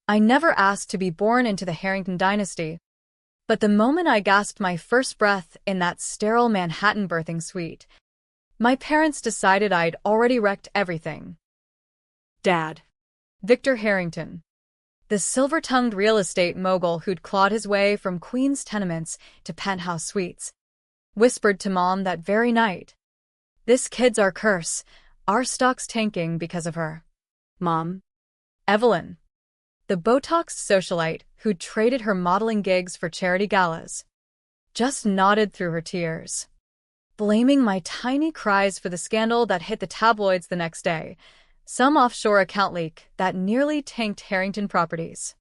I never asked to be born into the Harrington dynasty, but the moment I gasped my first breath in that sterile Manhattan birthing suite, my parents decided I'd already wrecked everything. Dad. Victor Harrington. The silver-tongued real estate mogul who'd clawed his way from Queens tenements to penthouse suites, whispered to Mom that very night, "This kid's our curse. Our stock's tanking because of her." Mom. Evelyn. The Botoxed socialite who'd traded her modeling gigs for charity galas, just nodded through her tears, blaming my tiny cries for the scandal that hit the tabloids the next day, some offshore account leak that nearly tanked Harrington Properties.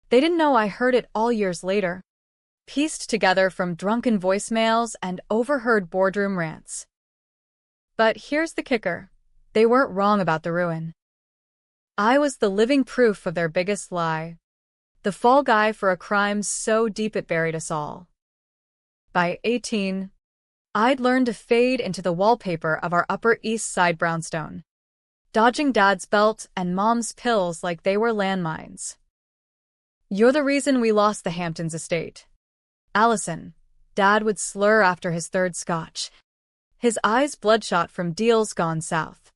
They didn't know I heard it all years later, pieced together from drunken voicemails and overheard boardroom rants. But here's the kicker. They weren't wrong about the ruin. I was the living proof of their biggest lie, the fall guy for a crime so deep it buried us all. By 18, I'd learned to fade into the wallpaper of our Upper East Side brownstone, dodging Dad's belt and Mom's pills like they were landmines. "You're the reason we lost the Hamptons estate, Allison," Dad would slur after his third scotch, his eyes bloodshot from deals gone south.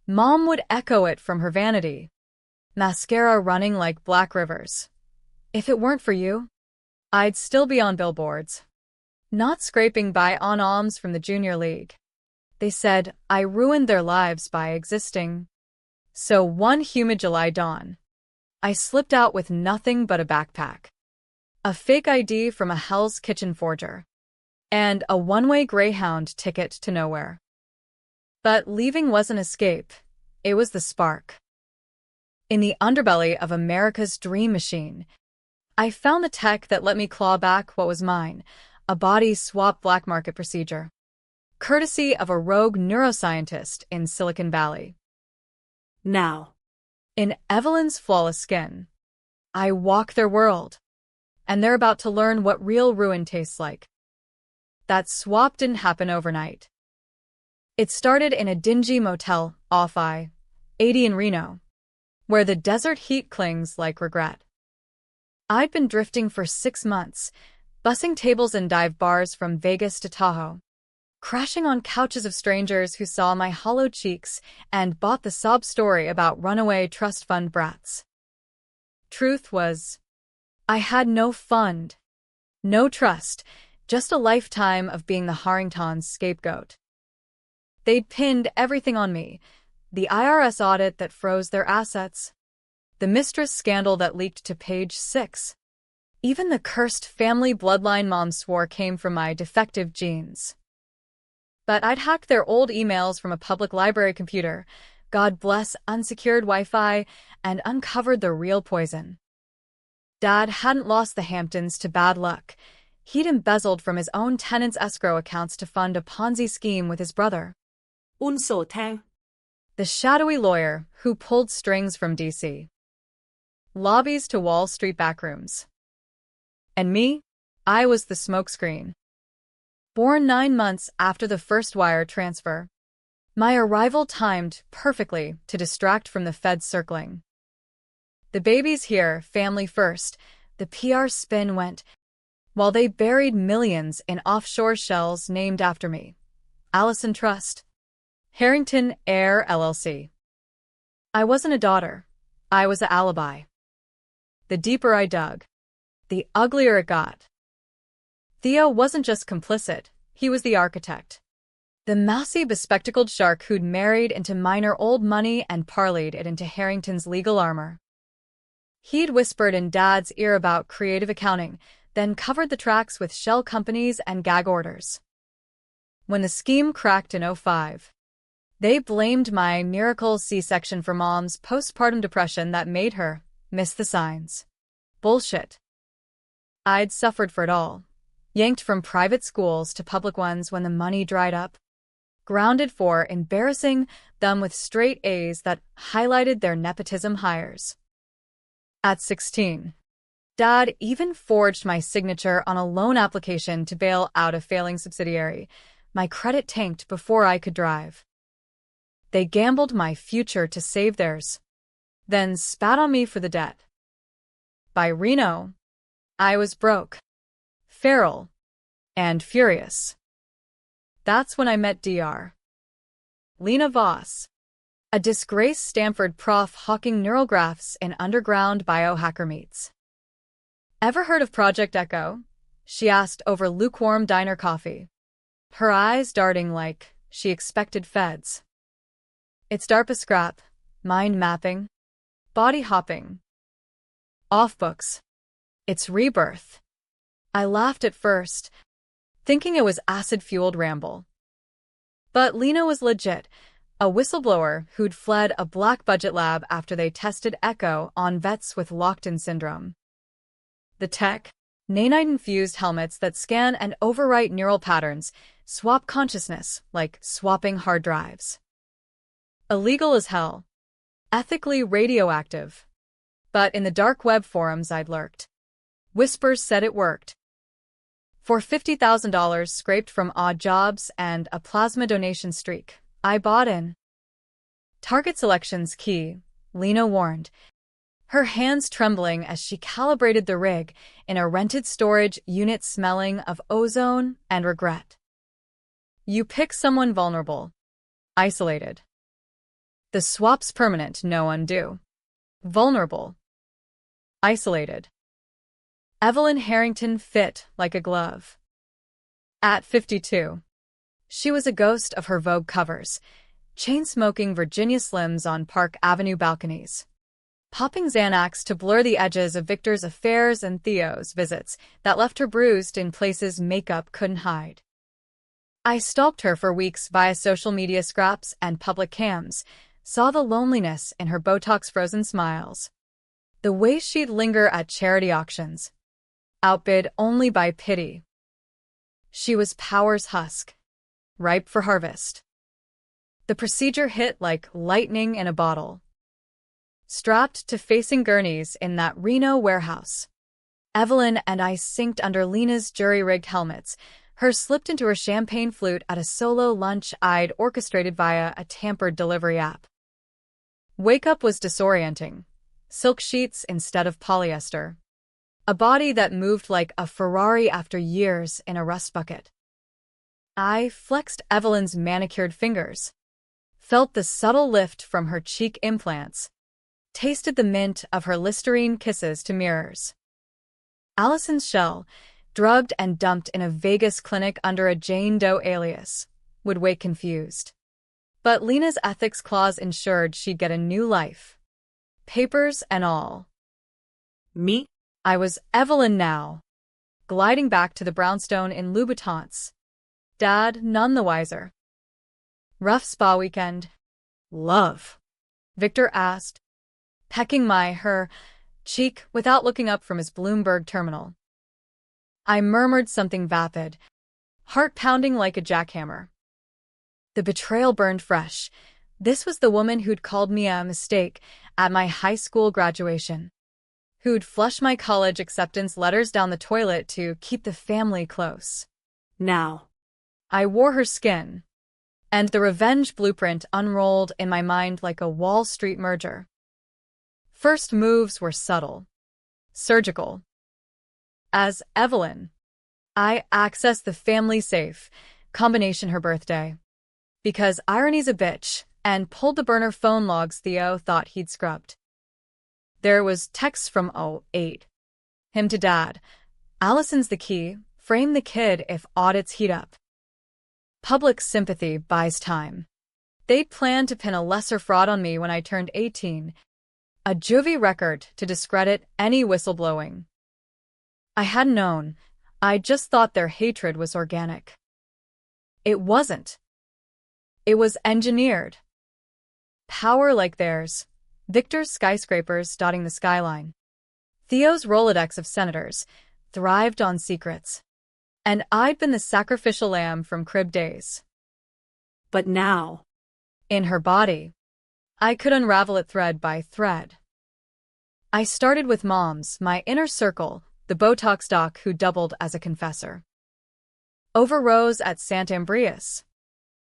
Mom would echo it from her vanity, mascara running like black rivers. "If it weren't for you, I'd still be on billboards, not scraping by on alms from the junior league." They said I ruined their lives by existing. So one humid July dawn, I slipped out with nothing but a backpack, a fake ID from a Hell's Kitchen forger, and a one-way Greyhound ticket to nowhere. But leaving wasn't escape, it was the spark. In the underbelly of America's dream machine, I found the tech that let me claw back what was mine, a body swap black market procedure, courtesy of a rogue neuroscientist in Silicon Valley. Now, in Evelyn's flawless skin, I walk their world, and they're about to learn what real ruin tastes like. That swap didn't happen overnight. It started in a dingy motel off I-80 in Reno, where the desert heat clings like regret. I'd been drifting for 6 months, bussing tables in dive bars from Vegas to Tahoe, crashing on couches of strangers who saw my hollow cheeks and bought the sob story about runaway trust fund brats. Truth was, I had no fund, no trust, just a lifetime of being the Harringtons' scapegoat. They'd pinned everything on me, the IRS audit that froze their assets, the mistress scandal that leaked to Page 6, even the cursed family bloodline Mom swore came from my defective genes. But I'd hacked their old emails from a public library computer, God bless unsecured Wi-Fi, and uncovered the real poison. Dad hadn't lost the Hamptons to bad luck. He'd embezzled from his own tenants' escrow accounts to fund a Ponzi scheme with his brother, the shadowy lawyer who pulled strings from D.C. lobbies to Wall Street backrooms. And me? I was the smokescreen. Born 9 months after the first wire transfer, my arrival timed perfectly to distract from the feds circling. The baby's here, family first, the PR spin went, while they buried millions in offshore shells named after me. Allison Trust. Harrington Air LLC. I wasn't a daughter. I was an alibi. The deeper I dug, the uglier it got. Theo wasn't just complicit, he was the architect. The mousy, bespectacled shark who'd married into minor old money and parlayed it into Harrington's legal armor. He'd whispered in Dad's ear about creative accounting, then covered the tracks with shell companies and gag orders. When the scheme cracked in 2005, they blamed my miracle C-section for Mom's postpartum depression that made her miss the signs. Bullshit. I'd suffered for it all, yanked from private schools to public ones when the money dried up, grounded for embarrassing them with straight A's that highlighted their nepotism hires. At 16, Dad even forged my signature on a loan application to bail out a failing subsidiary. My credit tanked before I could drive. They gambled my future to save theirs. then spat on me for the debt. By Reno, I was broke, feral, and furious. That's when I met Dr. Lena Voss, a disgraced Stanford prof hawking neural graphs in underground biohacker meets. Ever heard of Project Echo? She asked over lukewarm diner coffee, her eyes darting like she expected feds. It's DARPA scrap, mind mapping, body hopping. Off books. It's rebirth. I laughed at first, thinking it was acid-fueled ramble. But Lena was legit, a whistleblower who'd fled a black-budget lab after they tested Echo on vets with locked-in syndrome. The tech, nanite-infused helmets that scan and overwrite neural patterns, swap consciousness like swapping hard drives. Illegal as hell. Ethically radioactive. But in the dark web forums I'd lurked, whispers said it worked. For $50,000 scraped from odd jobs and a plasma donation streak, I bought in. Target selection's key, Lena warned, her hands trembling as she calibrated the rig in a rented storage unit smelling of ozone and regret. You pick someone vulnerable, isolated. The swap's permanent, no undo. Vulnerable. Isolated. Evelyn Harrington fit like a glove. At 52, she was a ghost of her Vogue covers, chain-smoking Virginia Slims on Park Avenue balconies, popping Xanax to blur the edges of Victor's affairs and Theo's visits that left her bruised in places makeup couldn't hide. I stalked her for weeks via social media scraps and public cams, saw the loneliness in her Botox-frozen smiles, the way she'd linger at charity auctions, outbid only by pity. She was power's husk, ripe for harvest. The procedure hit like lightning in a bottle. Strapped to facing gurneys in that Reno warehouse, Evelyn and I synced under Lena's jury-rigged helmets, hers slipped into her champagne flute at a solo lunch I'd orchestrated via a tampered delivery app. Wake-up was disorienting. Silk sheets instead of polyester. A body that moved like a Ferrari after years in a rust bucket. I flexed Evelyn's manicured fingers, felt the subtle lift from her cheek implants, tasted the mint of her Listerine kisses to mirrors. Allison's shell, drugged and dumped in a Vegas clinic under a Jane Doe alias, would wake confused. But Lena's ethics clause ensured she'd get a new life. Papers and all. Me? I was Evelyn now, gliding back to the brownstone in Louboutins. Dad none the wiser. Rough spa weekend. Love, Victor asked, pecking her cheek without looking up from his Bloomberg terminal. I murmured something vapid, heart pounding like a jackhammer. The betrayal burned fresh. This was the woman who'd called me a mistake at my high school graduation, who'd flush my college acceptance letters down the toilet to keep the family close. Now. I wore her skin, and the revenge blueprint unrolled in my mind like a Wall Street merger. First moves were subtle, surgical. As Evelyn, I accessed the family safe, combination her birthday, because irony's a bitch, and pulled the burner phone logs Theo thought he'd scrubbed. There was text from 08. Him to Dad. Allison's the key, frame the kid if audits heat up. Public sympathy buys time. They'd planned to pin a lesser fraud on me when I turned 18. A juvie record to discredit any whistleblowing. I hadn't known. I just thought their hatred was organic. It wasn't. It was engineered. Power like theirs. Victor's skyscrapers dotting the skyline. Theo's Rolodex of senators thrived on secrets. And I'd been the sacrificial lamb from crib days. But now, in her body, I could unravel it thread by thread. I started with Moms, my inner circle, the Botox doc who doubled as a confessor. Over Rose at Sant Ambrius,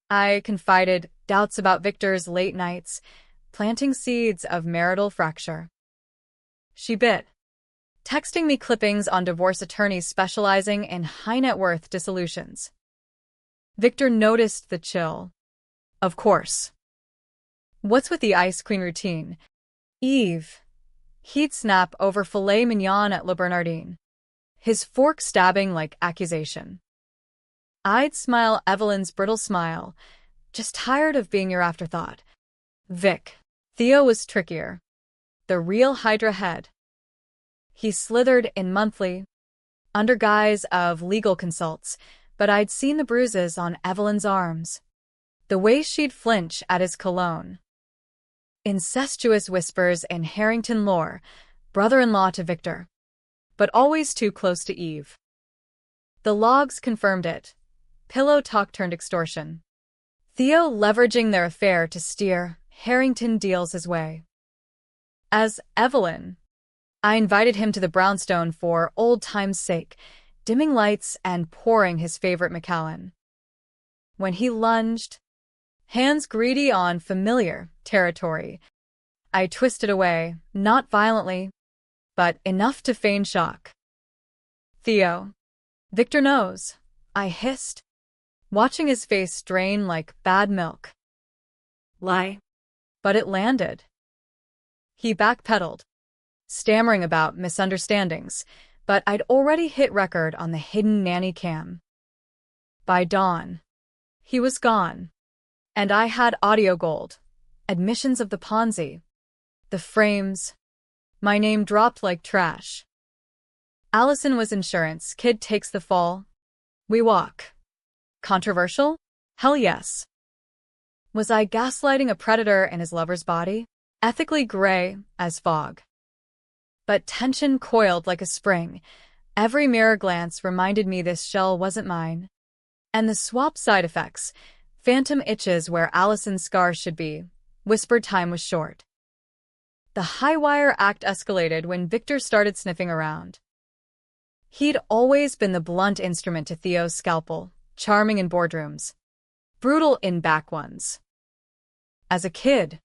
I confided doubts about Victor's late nights, planting seeds of marital fracture. She bit, texting me clippings on divorce attorneys specializing in high-net-worth dissolutions. Victor noticed the chill. Of course. What's with the ice cream routine? Eve. He'd snap over filet mignon at Le Bernardin, his fork stabbing like accusation. I'd smile Evelyn's brittle smile, just tired of being your afterthought. Vic. Theo was trickier. The real Hydra head. He slithered in monthly, under guise of legal consults, but I'd seen the bruises on Evelyn's arms. The way she'd flinch at his cologne. Incestuous whispers in Harrington lore, brother-in-law to Victor. But always too close to Eve. The logs confirmed it. Pillow talk turned extortion. Theo leveraging their affair to steer Harrington deals his way. As Evelyn, I invited him to the brownstone for old time's sake, dimming lights and pouring his favorite Macallan. When he lunged, hands greedy on familiar territory, I twisted away, not violently, but enough to feign shock. Theo. Victor knows, I hissed, watching his face drain like bad milk. Lie. But it landed. He backpedaled, stammering about misunderstandings, but I'd already hit record on the hidden nanny cam. By dawn, he was gone, and I had audio gold, admissions of the Ponzi, the frames, my name dropped like trash. Allison was insurance, kid takes the fall. We walk. Controversial? Hell yes. Was I gaslighting a predator in his lover's body? Ethically gray as fog. But tension coiled like a spring. Every mirror glance reminded me this shell wasn't mine. And the swap side effects, phantom itches where Allison's scars should be, whispered time was short. The high-wire act escalated when Victor started sniffing around. He'd always been the blunt instrument to Theo's scalpel, charming in boardrooms, brutal in back ones. As a kid,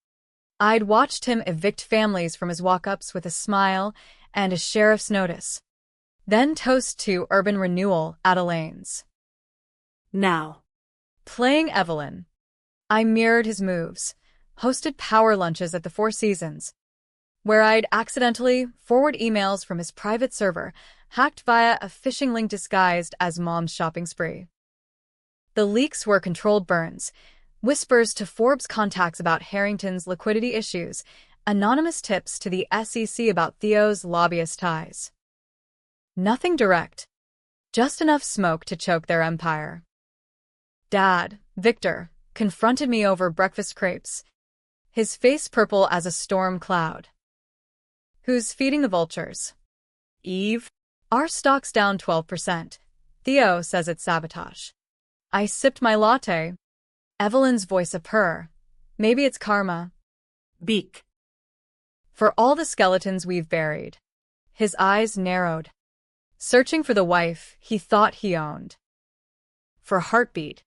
I'd watched him evict families from his walk-ups with a smile and a sheriff's notice, then toast to urban renewal at Elaine's. Now. Playing Evelyn, I mirrored his moves, hosted power lunches at the Four Seasons, where I'd accidentally forward emails from his private server, hacked via a phishing link disguised as Mom's shopping spree. The leaks were controlled burns, whispers to Forbes contacts about Harrington's liquidity issues, anonymous tips to the SEC about Theo's lobbyist ties. Nothing direct, just enough smoke to choke their empire. Dad, Victor, confronted me over breakfast crepes, his face purple as a storm cloud. Who's feeding the vultures? Eve? Our stock's down 12%. Theo says it's sabotage. I sipped my latte. Evelyn's voice a purr. Maybe it's karma. Beak. For all the skeletons we've buried. His eyes narrowed, searching for the wife he thought he owned. For heartbeat.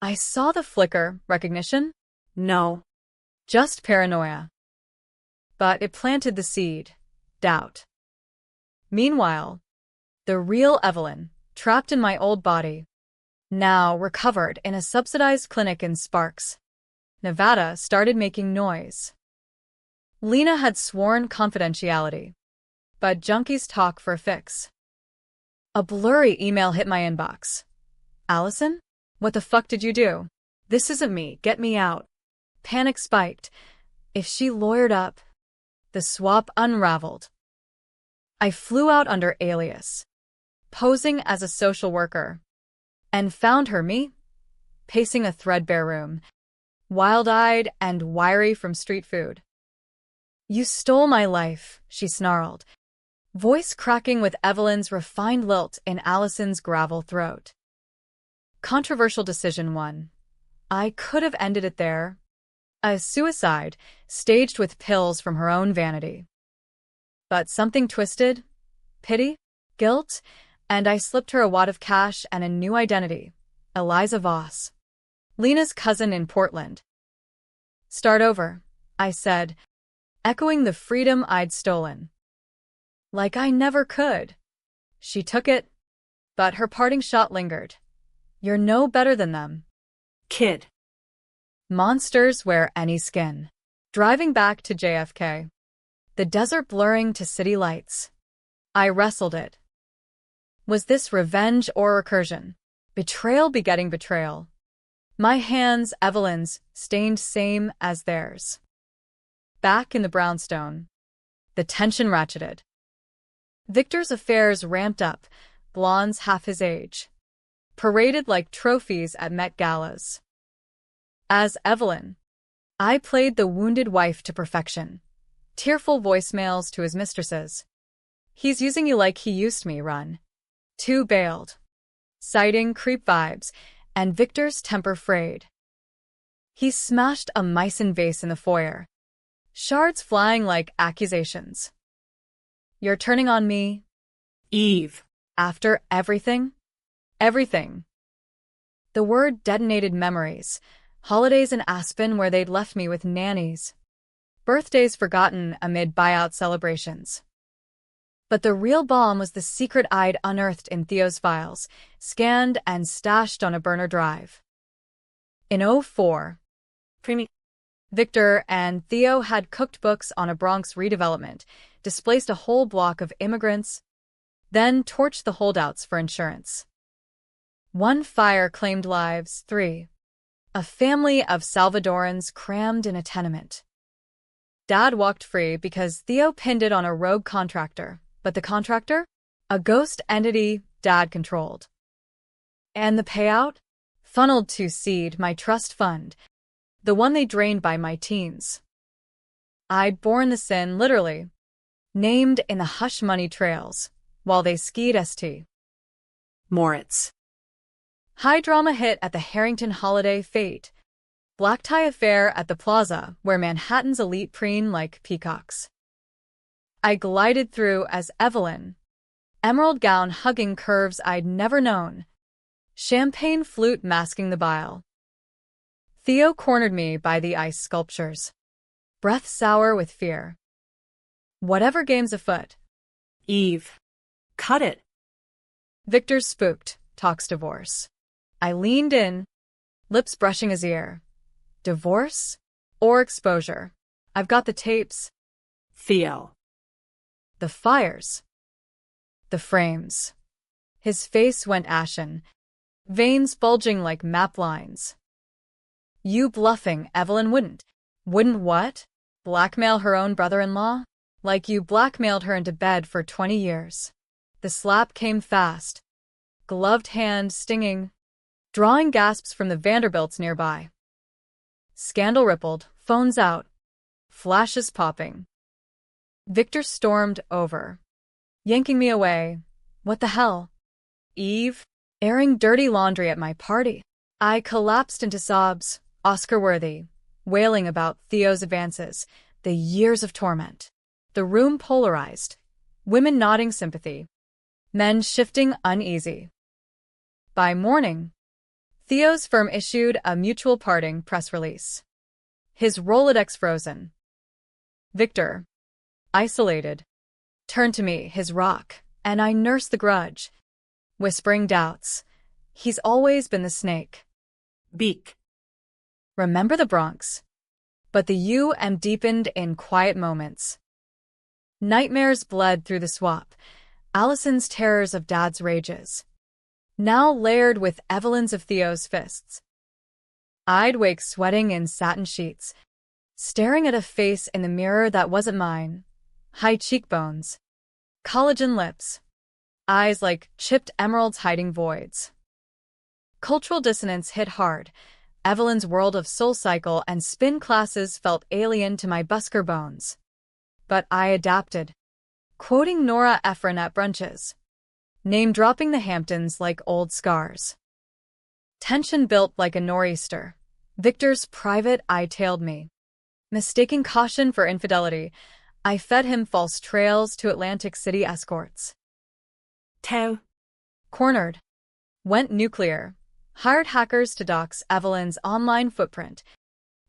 I saw the flicker. Recognition? No. Just paranoia. But it planted the seed. Doubt. Meanwhile, the real Evelyn, trapped in my old body, now recovered in a subsidized clinic in Sparks, Nevada, started making noise. Lena had sworn confidentiality, but junkies talk for a fix. A blurry email hit my inbox. Allison? What the fuck did you do? This isn't me. Get me out. Panic spiked. If she lawyered up, the swap unraveled. I flew out under alias, posing as a social worker, and found her, me, pacing a threadbare room, wild-eyed and wiry from street food. You stole my life, she snarled, voice cracking with Evelyn's refined lilt in Allison's gravel throat. Controversial decision one. I could have ended it there. A suicide, staged with pills from her own vanity. But something twisted, pity, guilt, and I slipped her a wad of cash and a new identity, Eliza Voss, Lena's cousin in Portland. Start over, I said, echoing the freedom I'd stolen. Like I never could. She took it, but her parting shot lingered. You're no better than them. Kid. Monsters wear any skin. Driving back to JFK. The desert blurring to city lights. I wrestled it. Was this revenge or recursion? Betrayal begetting betrayal. My hands, Evelyn's, stained same as theirs. Back in the brownstone. The tension ratcheted. Victor's affairs ramped up, blondes half his age. Paraded like trophies at Met galas. As Evelyn, I played the wounded wife to perfection. Tearful voicemails to his mistresses. He's using you like he used me, run. Two bailed. Citing creep vibes, and Victor's temper frayed. He smashed a Meissen vase in the foyer. Shards flying like accusations. You're turning on me? Eve. After everything? Everything. The word detonated memories. Holidays in Aspen where they'd left me with nannies. Birthdays forgotten amid buyout celebrations. But the real bomb was the secret I'd unearthed in Theo's files, scanned and stashed on a burner drive. In '04, Victor and Theo had cooked books on a Bronx redevelopment, displaced a whole block of immigrants, then torched the holdouts for insurance. One fire claimed lives, 3. A family of Salvadorans crammed in a tenement. Dad walked free because Theo pinned it on a rogue contractor, but the contractor? A ghost entity Dad controlled. And the payout? Funneled to seed, my trust fund, the one they drained by my teens. I'd borne the sin, literally, named in the hush money trails, while they skied St. Moritz. High drama hit at the Harrington holiday fete. Black tie affair at the plaza where Manhattan's elite preen like peacocks. I glided through as Evelyn, emerald gown hugging curves I'd never known, champagne flute masking the bile. Theo cornered me by the ice sculptures, breath sour with fear. Whatever game's afoot. Eve. Cut it. Victor's spooked, talks divorce. I leaned in, lips brushing his ear. Divorce? Or exposure? I've got the tapes. Theo. The fires. The frames. His face went ashen, veins bulging like map lines. You bluffing, Evelyn wouldn't. Wouldn't what? Blackmail her own brother-in-law? Like you blackmailed her into bed for 20 years. The slap came fast. Gloved hand stinging. Drawing gasps from the Vanderbilts nearby. Scandal rippled, phones out. Flashes popping. Victor stormed over, yanking me away. What the hell? Eve? Airing dirty laundry at my party. I collapsed into sobs, Oscar-worthy, wailing about Theo's advances, the years of torment. The room polarized, women nodding sympathy, men shifting uneasy. By morning, Theo's firm issued a mutual parting press release. His Rolodex frozen. Victor, isolated, turned to me, his rock, and I nursed the grudge, whispering doubts. He's always been the snake. Beak. Remember the Bronx? But the UM deepened in quiet moments. Nightmares bled through the swap, Allison's terrors of Dad's rages, now layered with Evelyn's of Theo's fists. I'd wake sweating in satin sheets, staring at a face in the mirror that wasn't mine. High cheekbones, collagen lips, eyes like chipped emeralds hiding voids. Cultural dissonance hit hard. Evelyn's world of SoulCycle and spin classes felt alien to my busker bones. But I adapted, quoting Nora Ephron at brunches, name-dropping the Hamptons like old scars. Tension built like a nor'easter. Victor's private eye tailed me. Mistaking caution for infidelity, I fed him false trails to Atlantic City escorts. Tao. Cornered. Went nuclear. Hired hackers to dox Evelyn's online footprint,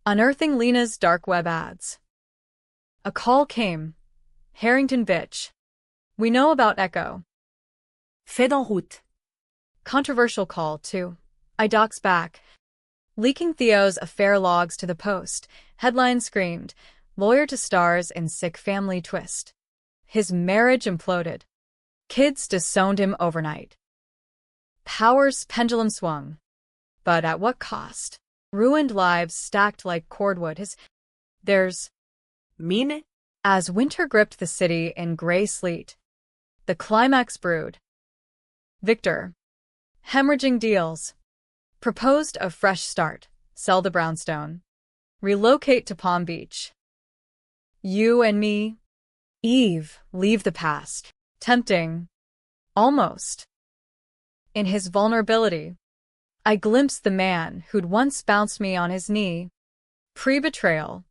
unearthing Lena's dark web ads. A call came. Harrington bitch. We know about Echo. Fait en route. Controversial call, too. I docs back. Leaking Theo's affair logs to the Post. Headline screamed, lawyer to stars in sick family twist. His marriage imploded. Kids disowned him overnight. Power's pendulum swung. But at what cost? Ruined lives stacked like cordwood. There's Mine? As winter gripped the city in gray sleet, the climax brewed. Victor. Hemorrhaging deals. Proposed a fresh start. Sell the brownstone. Relocate to Palm Beach. You and me. Eve. Leave the past. Tempting. Almost. In his vulnerability, I glimpsed the man who'd once bounced me on his knee. Pre-betrayal.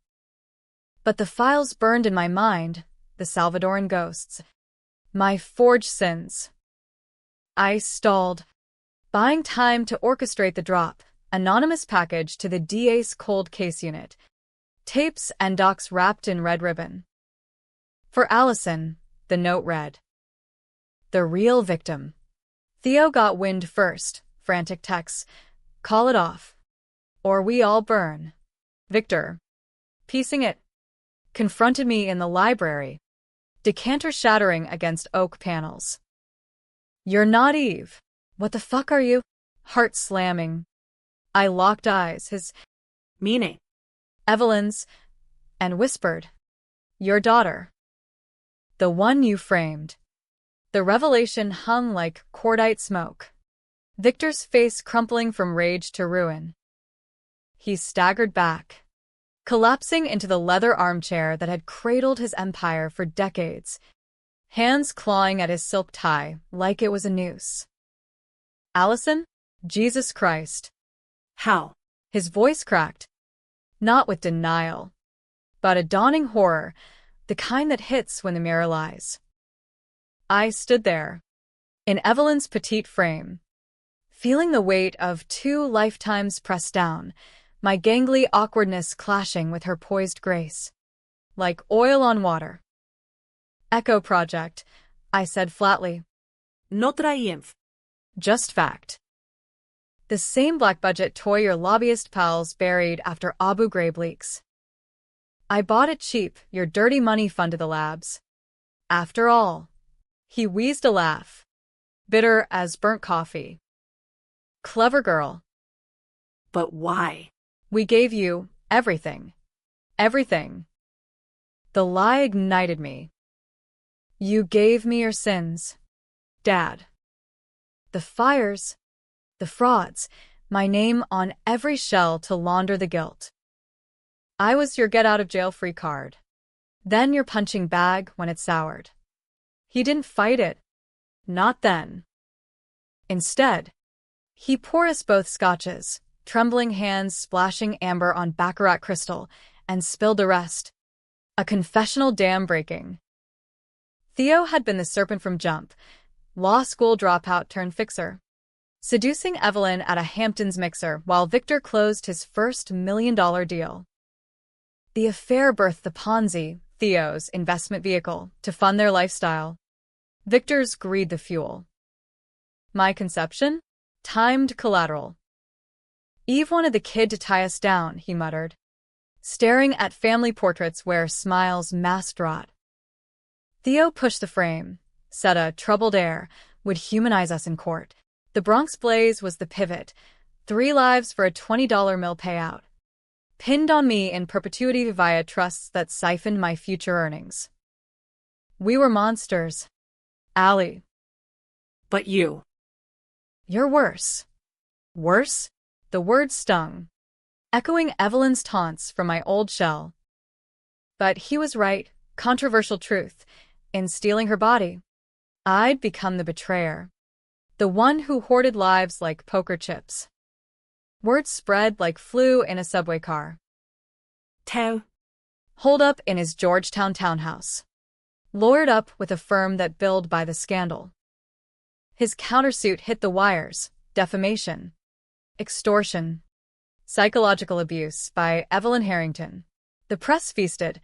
But the files burned in my mind, the Salvadoran ghosts. My forged sins. I stalled, buying time to orchestrate the drop, anonymous package to the DA's cold case unit. Tapes and docs wrapped in red ribbon. For Allison, the note read. The real victim. Theo got wind first, frantic texts. Call it off. Or we all burn. Victor. Piecing it. Confronted me in the library. Decanter shattering against oak panels. You're not Eve. What the fuck are you? Heart slamming. I locked eyes, his Mine. Evelyn's, and whispered, your daughter. The one you framed. The revelation hung like cordite smoke. Victor's face crumpling from rage to ruin. He staggered back, collapsing into the leather armchair that had cradled his empire for decades, hands clawing at his silk tie like it was a noose. Allison? Jesus Christ. How? His voice cracked, not with denial, but a dawning horror, the kind that hits when the mirror lies. I stood there, in Evelyn's petite frame, feeling the weight of 2 lifetimes pressed down, my gangly awkwardness clashing with her poised grace. Like oil on water. Echo Project, I said flatly. No traïm. Just fact. The same black-budget toy your lobbyist pals buried after Abu Ghraib leaks. I bought it cheap, your dirty money funded the labs. After all. He wheezed a laugh. Bitter as burnt coffee. Clever girl. But why? We gave you everything. Everything. The lie ignited me. You gave me your sins, Dad. The fires, the frauds, my name on every shell to launder the guilt. I was your get-out-of-jail-free card. Then your punching bag when it soured. He didn't fight it. Not then. Instead, he poured us both scotches, trembling hands splashing amber on baccarat crystal, and spilled the rest. A confessional dam breaking. Theo had been the serpent from Jump, law school dropout turned fixer, seducing Evelyn at a Hamptons mixer while Victor closed his first $1 million deal. The affair birthed the Ponzi, Theo's investment vehicle, to fund their lifestyle. Victor's greed the fuel. My conception? Timed collateral. Eve wanted the kid to tie us down, he muttered, staring at family portraits where smiles masked rot. Theo pushed the frame, said a troubled air would humanize us in court. The Bronx Blaze was the pivot, 3 lives for a $20 mil payout, pinned on me in perpetuity via trusts that siphoned my future earnings. We were monsters. Allie. But you. You're worse. Worse? The word stung, echoing Evelyn's taunts from my old shell. But he was right, controversial truth. In stealing her body, I'd become the betrayer. The one who hoarded lives like poker chips. Word spread like flu in a subway car. Theo. Holed up in his Georgetown townhouse. Lawyered up with a firm that billed by the scandal. His countersuit hit the wires, defamation, extortion, psychological abuse by Evelyn Harrington. The press feasted,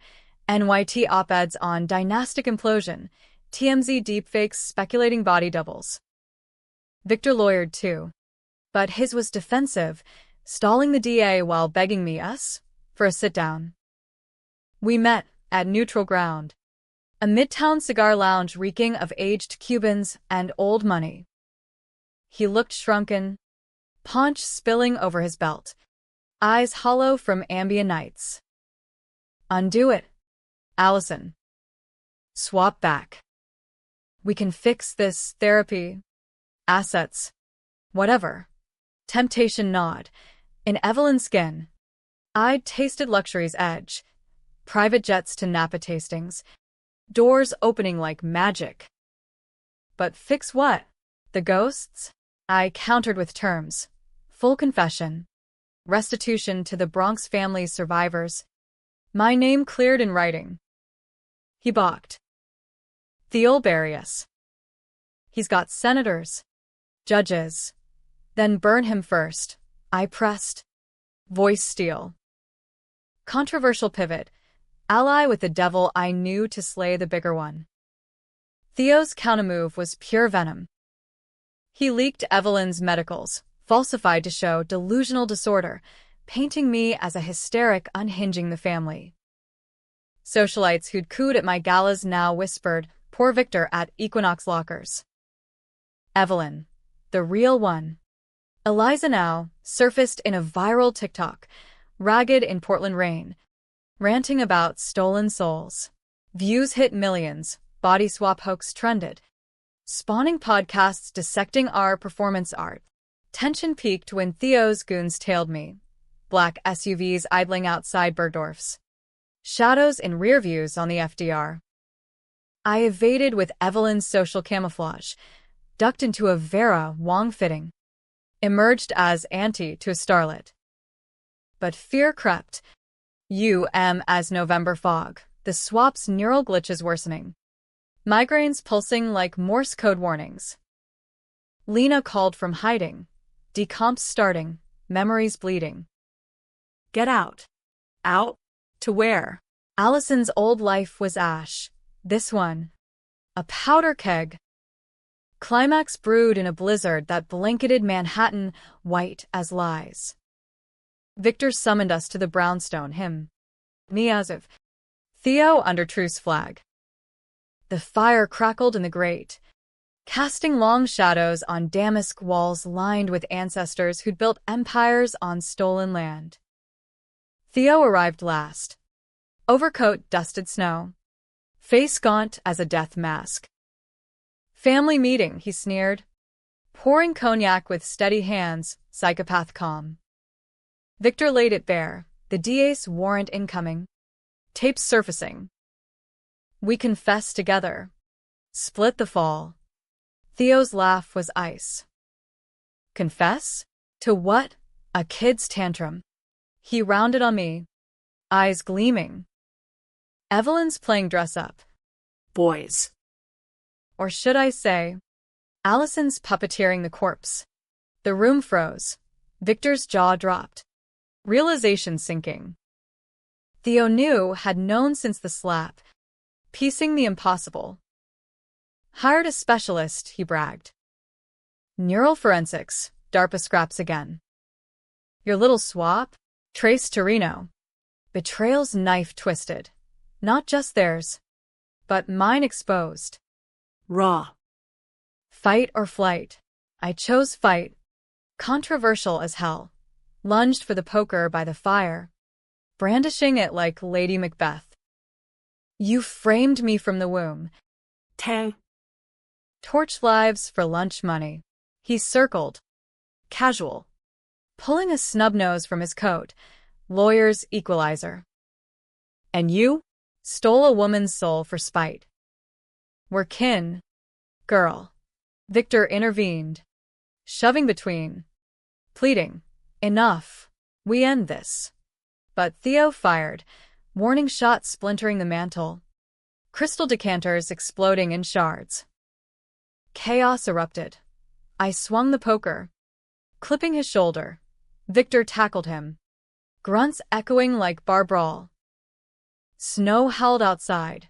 NYT op-eds on dynastic implosion, TMZ deepfakes speculating body doubles. Victor lawyered too. But his was defensive, stalling the DA while begging me for a sit-down. We met at neutral ground. A midtown cigar lounge reeking of aged Cubans and old money. He looked shrunken, paunch spilling over his belt, eyes hollow from Ambien nights. Undo it, Allison. Swap back. We can fix this, therapy, assets, whatever. Temptation gnawed. In Evelyn's skin, I'd tasted luxury's edge. Private jets to Napa tastings. Doors opening like magic. But fix what? The ghosts? I countered with terms. Full confession. Restitution to the Bronx family's survivors. My name cleared in writing. He balked. Theo'll bury us. He's got senators, judges. Then burn him first, I pressed. Voice steel. Controversial pivot. Ally with the devil I knew to slay the bigger one. Theo's countermove was pure venom. He leaked Evelyn's medicals, falsified to show delusional disorder, painting me as a hysteric unhinging the family. Socialites who'd cooed at my galas now whispered, poor Victor at Equinox lockers. Evelyn, the real one. Eliza now, surfaced in a viral TikTok, ragged in Portland rain, ranting about stolen souls. Views hit millions, body swap hoax trended, spawning podcasts dissecting our performance art. Tension peaked when Theo's goons tailed me. Black SUVs idling outside Bergdorf's. Shadows in rear views on the FDR. I evaded with Evelyn's social camouflage, ducked into a Vera Wong fitting, emerged as auntie to a starlet. But fear crept. As November fog, the swap's neural glitches worsening. Migraines pulsing like Morse code warnings. Lena called from hiding. Decomps starting, memories bleeding. Get out. Out? To where? Allison's old life was ash. This one. A powder keg. Climax brewed in a blizzard that blanketed Manhattan, white as lies. Victor summoned us to the brownstone, him. Me as if. Theo under truce flag. The fire crackled in the grate, casting long shadows on damask walls lined with ancestors who'd built empires on stolen land. Theo arrived last. Overcoat dusted snow. Face gaunt as a death mask. Family meeting, he sneered. Pouring cognac with steady hands, psychopath calm. Victor laid it bare, the DA's warrant incoming. Tapes surfacing. We confess together. Split the fall. Theo's laugh was ice. Confess? To what? A kid's tantrum. He rounded on me, eyes gleaming. Evelyn's playing dress-up. Boys. Or should I say, Allison's puppeteering the corpse. The room froze. Victor's jaw dropped. Realization sinking. Theo had known since the slap. Piecing the impossible. Hired a specialist, he bragged. Neural forensics, DARPA scraps again. Your little swap? Trace to Reno. Betrayal's knife twisted. Not just theirs, but mine exposed. Raw. Fight or flight. I chose fight. Controversial as hell. Lunged for the poker by the fire, brandishing it like Lady Macbeth. You framed me from the womb. Torch lives for lunch money. He circled. Casual. Pulling a snub nose from his coat. Lawyer's equalizer. And you? Stole a woman's soul for spite. We're kin. Girl. Victor intervened. Shoving between. Pleading. Enough. We end this. But Theo fired, warning shot splintering the mantle. Crystal decanters exploding in shards. Chaos erupted. I swung the poker. Clipping his shoulder. Victor tackled him. Grunts echoing like bar brawl. Snow howled outside.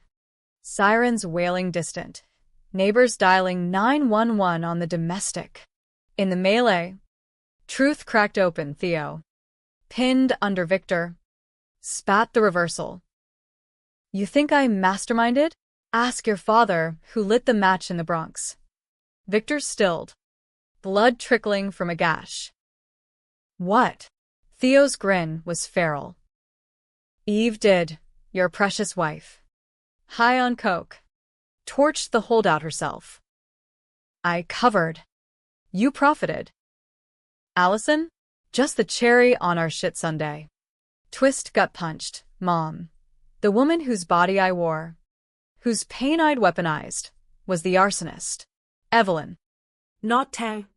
Sirens wailing distant. Neighbors dialing 911 on the domestic. In the melee, truth cracked open Theo. Pinned under Victor. Spat the reversal. You think I masterminded? Ask your father, who lit the match in the Bronx. Victor stilled. Blood trickling from a gash. What? Theo's grin was feral. Eve did, your precious wife. High on coke. Torched the holdout herself. I covered. You profited. Allison? Just the cherry on our shit sundae. Twist gut-punched, Mom. The woman whose body I wore, whose pain I'd weaponized, was the arsonist. Evelyn. Not Tang.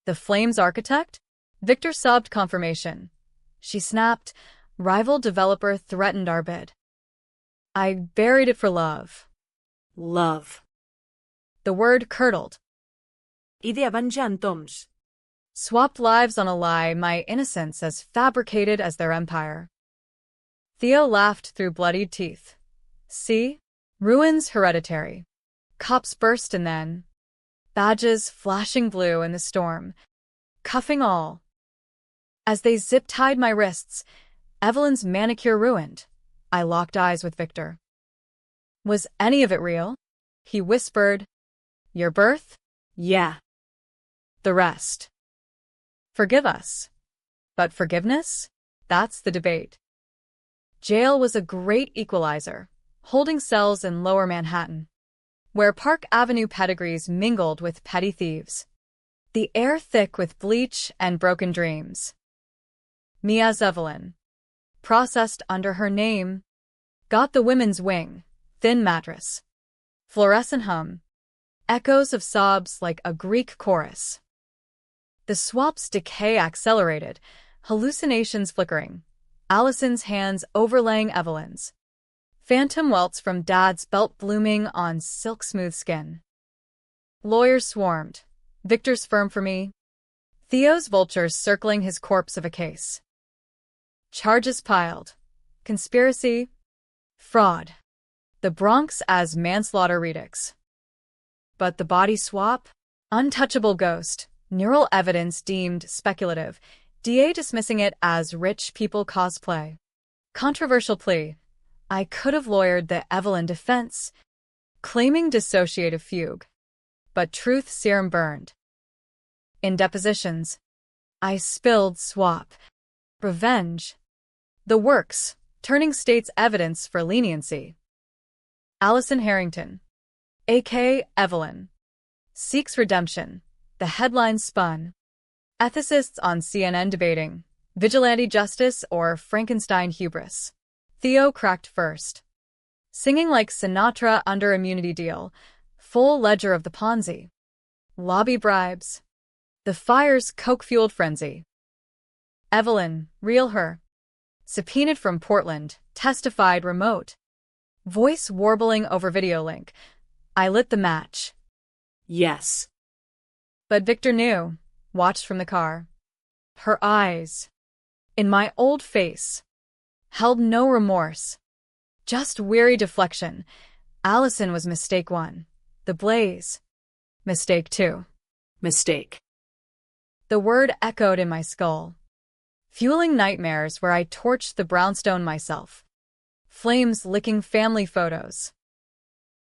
The flame's architect? Victor sobbed confirmation. She snapped. Rival developer threatened our bid. I buried it for love. Love. The word curdled. Idea vengeantoms. Swapped lives on a lie, my innocence as fabricated as their empire. Theo laughed through bloodied teeth. See? Ruins hereditary. Cops burst and then. Badges flashing blue in the storm. Cuffing all. As they zip-tied my wrists, Evelyn's manicure ruined. I locked eyes with Victor. Was any of it real? He whispered. Your birth? Yeah. The rest. Forgive us. But forgiveness? That's the debate. Jail was a great equalizer, holding cells in Lower Manhattan, where Park Avenue pedigrees mingled with petty thieves. The air thick with bleach and broken dreams. Mia's Evelyn, processed under her name, got the women's wing, thin mattress, fluorescent hum, echoes of sobs like a Greek chorus. The swap's decay accelerated, hallucinations flickering, Allison's hands overlaying Evelyn's. Phantom welts from Dad's belt blooming on silk-smooth skin. Lawyers swarmed. Victor's firm for me. Theo's vultures circling his corpse of a case. Charges piled. Conspiracy. Fraud. The Bronx as manslaughter redux. But the body swap? Untouchable ghost. Neural evidence deemed speculative. DA dismissing it as rich people cosplay. Controversial plea. I could have lawyered the Evelyn defense, claiming dissociative fugue. But truth serum burned. In depositions, I spilled swap. Revenge. The works, turning state's evidence for leniency. Allison Harrington, a.k.a. Evelyn, seeks redemption. The headline spun. Ethicists on CNN debating, vigilante justice or Frankenstein hubris. Theo cracked first. Singing like Sinatra under immunity deal, full ledger of the Ponzi. Lobby bribes. The fire's coke-fueled frenzy. Evelyn, real her. Subpoenaed from Portland, testified remote. Voice warbling over video link. I lit the match. Yes. But Victor knew. Watched from the car. Her eyes, in my old face, held no remorse. Just weary deflection. Allison was mistake one. The blaze. Mistake two. Mistake. The word echoed in my skull, fueling nightmares where I torched the brownstone myself. Flames licking family photos.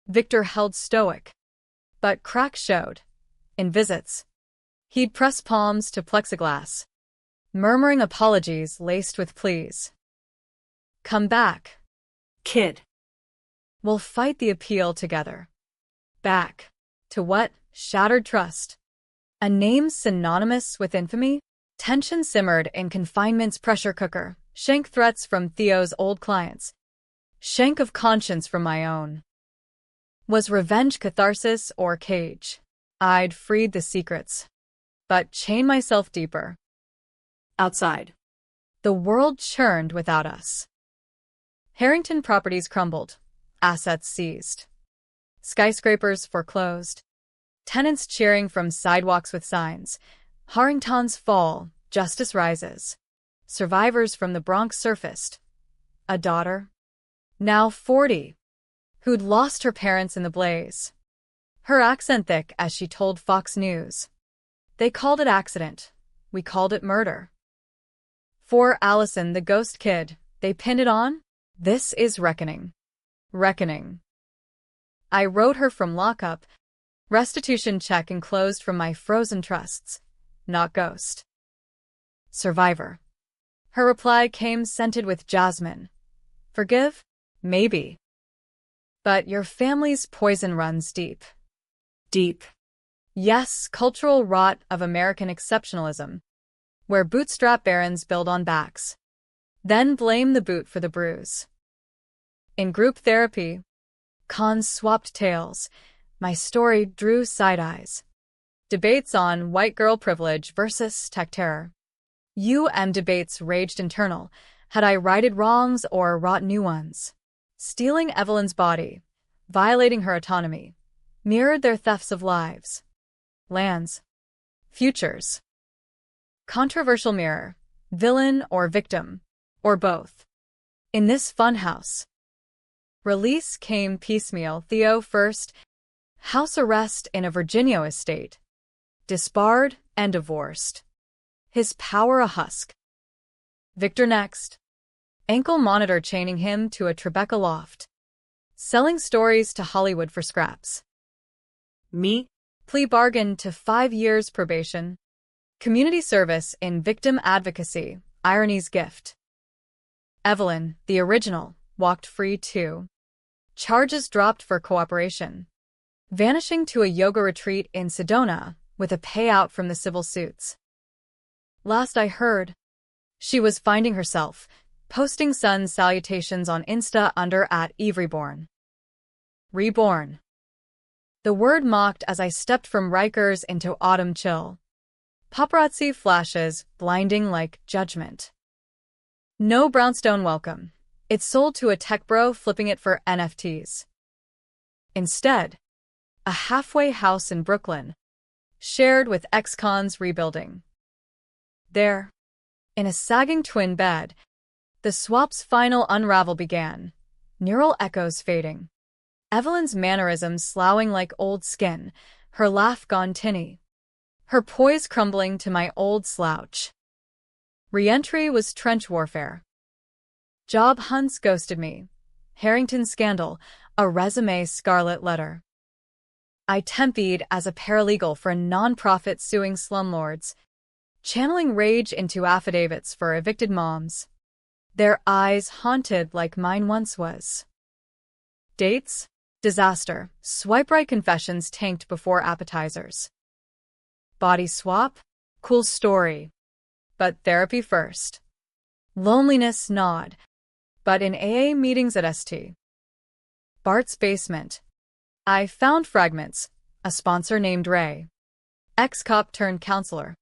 Victor held stoic, but cracks showed. In visits, he'd press palms to plexiglass, murmuring apologies laced with pleas. Come back. Kid. We'll fight the appeal together. Back. To what? Shattered trust. A name synonymous with infamy? Tension simmered in confinement's pressure cooker. Shank threats from Theo's old clients. Shank of conscience from my own. Was revenge catharsis or cage? I'd freed the secrets, but chained myself deeper. Outside. The world churned without us. Harrington properties crumbled, assets seized. Skyscrapers foreclosed. Tenants cheering from sidewalks with signs. Harrington's fall, justice rises. Survivors from the Bronx surfaced. A daughter. now 40, who'd lost her parents in the blaze. Her accent thick as she told Fox News. They called it accident. We called it murder. For Allison, the ghost kid, they pinned it on, this is reckoning. Reckoning. I wrote her from lockup, restitution check enclosed from my frozen trusts, not ghost. Survivor. Her reply came scented with jasmine. Forgive? Maybe. But your family's poison runs deep. Deep. Yes, cultural rot of American exceptionalism, where bootstrap barons build on backs, then blame the boot for the bruise. In group therapy, cons swapped tales, my story drew side eyes. Debates on white girl privilege versus tech terror. Debates raged internal, had I righted wrongs or wrought new ones. Stealing Evelyn's body, violating her autonomy, mirrored their thefts of lives, lands, futures. Controversial mirror, villain or victim, or both. In this funhouse. Release came piecemeal. Theo first, house arrest in a Virginia estate, disbarred and divorced. His power a husk. Victor next. Ankle monitor chaining him to a Tribeca loft. Selling stories to Hollywood for scraps. Me? Plea bargain to 5 years probation. Community service in victim advocacy, irony's gift. Evelyn, the original, walked free too. Charges dropped for cooperation. Vanishing to a yoga retreat in Sedona with a payout from the civil suits. Last I heard, she was finding herself, posting sun salutations on Insta under @EveReborn. Reborn. The word mocked as I stepped from Rikers into autumn chill. Paparazzi flashes, blinding like judgment. No brownstone welcome. It's sold to a tech bro flipping it for NFTs. Instead, a halfway house in Brooklyn, shared with ex-cons rebuilding. There, in a sagging twin bed, the swap's final unravel began, neural echoes fading. Evelyn's mannerisms sloughing like old skin, her laugh gone tinny. Her poise crumbling to my old slouch. Re-entry was trench warfare. Job hunts ghosted me. Harrington scandal, a resume scarlet letter. I tempeed as a paralegal for a non-profit suing slumlords, channeling rage into affidavits for evicted moms. Their eyes haunted like mine once was. Dates? Disaster. Swipe right confessions tanked before appetizers. Body swap? Cool story. But therapy first. Loneliness nod. But in AA meetings at St. Bart's basement, I found fragments, a sponsor named Ray. Ex-cop turned counselor,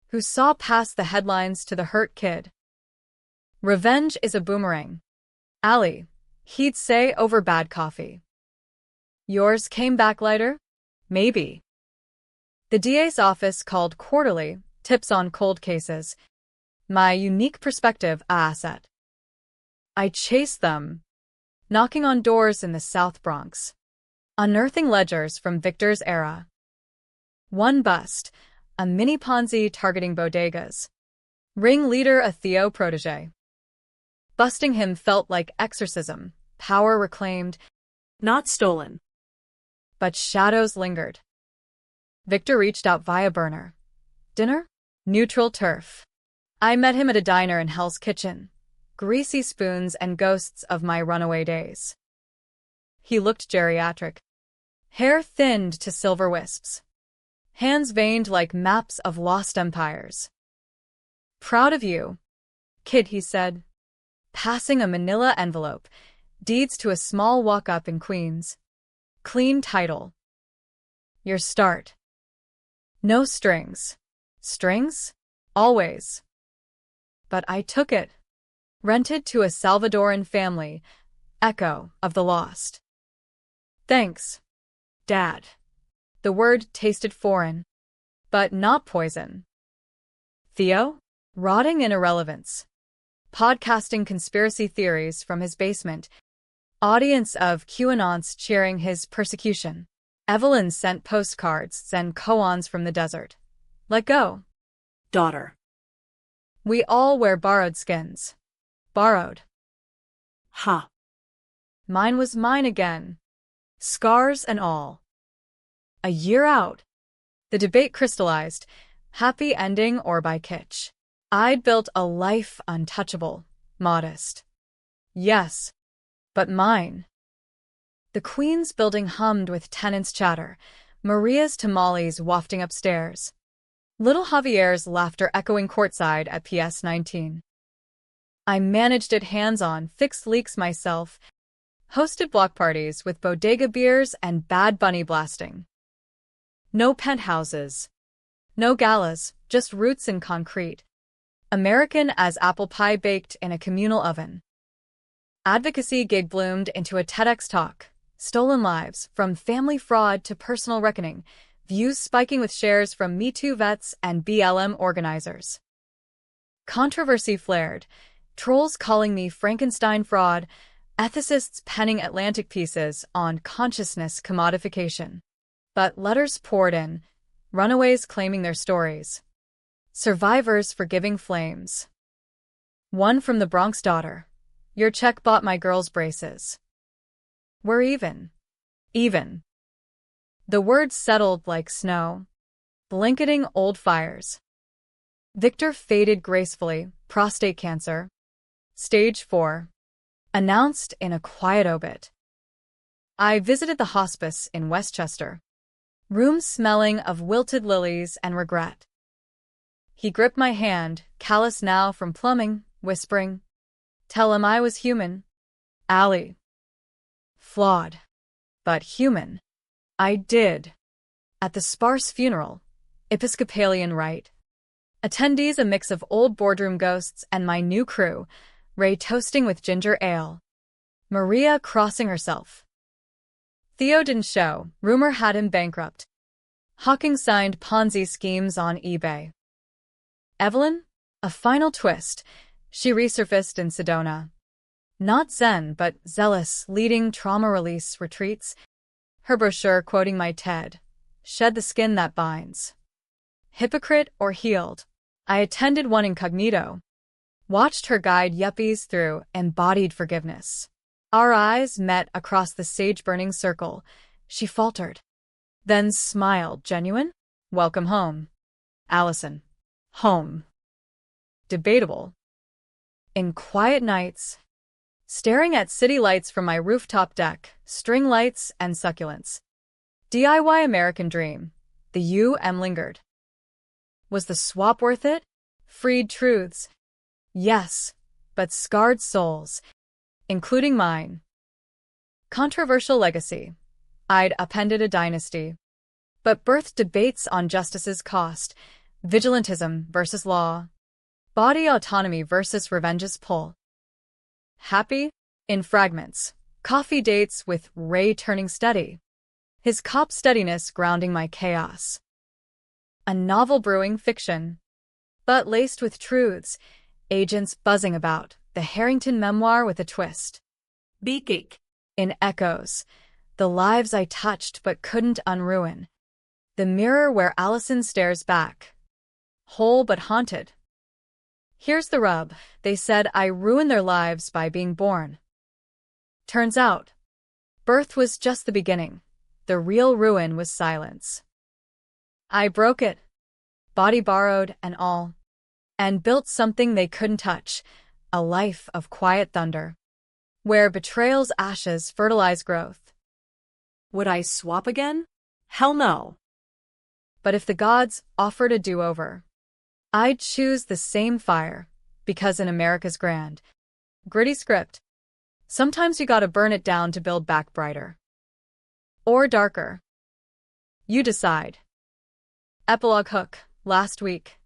who saw past the headlines to the hurt kid. Revenge is a boomerang. Ali, he'd say over bad coffee. Yours came back lighter? Maybe. The DA's office called quarterly, tips on cold cases. My unique perspective asset. I chased them, knocking on doors in the South Bronx, unearthing ledgers from Victor's era. One bust, a mini Ponzi targeting bodegas. Ringleader a Theo protege. Busting him felt like exorcism, power reclaimed, Not stolen. but shadows lingered. Victor reached out via burner. Dinner? Neutral turf. I met him at a diner in Hell's Kitchen. Greasy spoons and ghosts of my runaway days. He looked geriatric. Hair thinned to silver wisps. Hands veined like maps of lost empires. Proud of you, kid, he said, passing a manila envelope, deeds to a small walk-up in Queens. Clean title. Your start. No strings. Strings? Always. But I took it. Rented to a Salvadoran family, echo of the lost. Thanks, Dad. The word tasted foreign, but not poison. Theo? Rotting in irrelevance. Podcasting conspiracy theories from his basement, Audience of QAnons cheering his persecution. Evelyn sent postcards and koans from the desert. Let go. Daughter. We all wear borrowed skins. Borrowed. Ha. Mine was mine again. Scars and all. A year out. The debate crystallized. Happy ending or by kitsch. I'd built a life untouchable, modest. Yes, but mine. The Queen's building hummed with tenants' chatter, Maria's tamales wafting upstairs. Little Javier's laughter echoing courtside at PS 19. I managed it hands-on, fixed leaks myself, hosted block parties with bodega beers and Bad Bunny blasting. No penthouses. No galas, just roots in concrete. American as apple pie baked in a communal oven. Advocacy gig bloomed into a TEDx talk. Stolen lives, from family fraud to personal reckoning. Views spiking with shares from Me Too vets and BLM organizers. Controversy flared. Trolls calling me Frankenstein fraud. Ethicists penning Atlantic pieces on consciousness commodification. But letters poured in. Runaways claiming their stories. Survivors forgiving flames. One from the Bronx daughter. Your check bought my girl's braces. We're even. Even. The words settled like snow. Blanketing old fires. Victor faded gracefully, prostate cancer. Stage 4. Announced in a quiet obit. I visited the hospice in Westchester. Room smelling of wilted lilies and regret. He gripped my hand, callous now from plumbing, whispering, "Tell him I was human. Allie." Flawed. But human. I did. At the sparse funeral. Episcopalian rite. Attendees a mix of old boardroom ghosts and my new crew, Ray toasting with ginger ale. Maria crossing herself. Theo didn't show, rumor had him bankrupt. Hawking signed Ponzi schemes on eBay. Evelyn? A final twist. She resurfaced in Sedona. Not zen, but zealous, leading trauma release retreats. Her brochure quoting my TED. Shed the skin that binds. Hypocrite or healed? I attended one incognito. Watched her guide yuppies through embodied forgiveness. Our eyes met across the sage-burning circle. She faltered. Then smiled. Genuine? Welcome home. Allison. Home. Debatable. In quiet nights, staring at city lights from my rooftop deck, string lights and succulents. DIY American dream. The UM lingered. Was the swap worth it? Freed truths. Yes, but scarred souls, including mine. Controversial legacy. I'd upended a dynasty, but birthed debates on justice's cost, vigilantism versus law, body autonomy versus revenge's pull. Happy? In fragments. Coffee dates with Ray turning steady. His cop steadiness grounding my chaos. A novel brewing fiction, but laced with truths, agents buzzing about, the Harrington memoir with a twist. Beak. In echoes, the lives I touched but couldn't unruin. The mirror where Allison stares back. Whole but haunted. Here's the rub. They said I ruined their lives by being born. Turns out, birth was just the beginning. The real ruin was silence. I broke it, body borrowed and all, and built something they couldn't touch, a life of quiet thunder, where betrayal's ashes fertilize growth. Would I swap again? Hell no. But if the gods offered a do-over, I'd choose the same fire, because in America's grand, gritty script, sometimes you gotta burn it down to build back brighter. Or darker. You decide. Epilogue hook. Last week.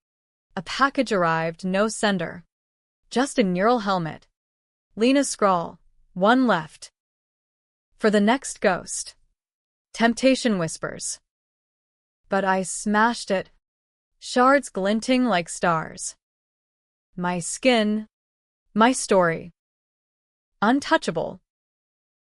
A package arrived, no sender. Just a neural helmet. Lena's scrawl. One left. For the next ghost. Temptation whispers. But I smashed it. Shards glinting like stars. My skin. My story. Untouchable.